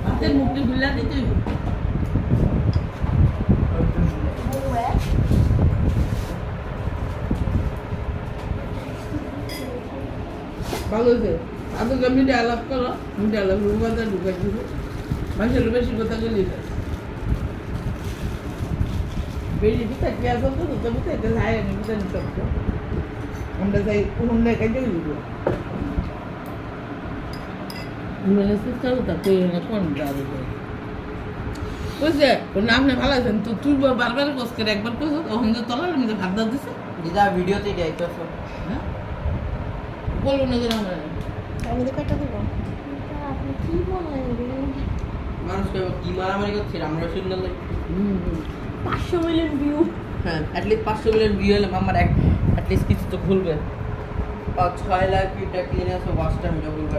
হাতের মুখটি গুলা দিতে ভালো হয়েছে আপনাকে মিডিয়া আলাপ করো মিডিয়া আলাপ রুমাটা ঢুকাই দিব মানুষের বেশি কথা গেলি বেশি পিঠা কি আসল তো তো পিঠা এটা যায় আমি পিঠা নিতে পারবো আমরা যাই হুন্ডা কাজে দিব মানে সিস্টার তো তুই না কোন দাঁড়ি বুঝছে আপনি ভালো আছেন তো তুই বারবার কোস করে একবার কোস ওখান থেকে তলার মধ্যে ভাত দাও দিছে দিদা ভিডিওতে যাইতেছো হ্যাঁ বলুন না যে আমি তো কাটা দেবো আপনি কি বলেন মানুষকে কি মারামারি করছে আমরা সুন্দর লাগে 500 মিলিয়ন ভিউ হ্যাঁ অ্যাটলিস্ট 500 মিলিয়ন ভিউ হলে আমার অ্যাটলিস্ট কিছু তো খুলবে 6 লাখ ভিউটা ক্লিন আছে 5টা ভিডিও খুলবে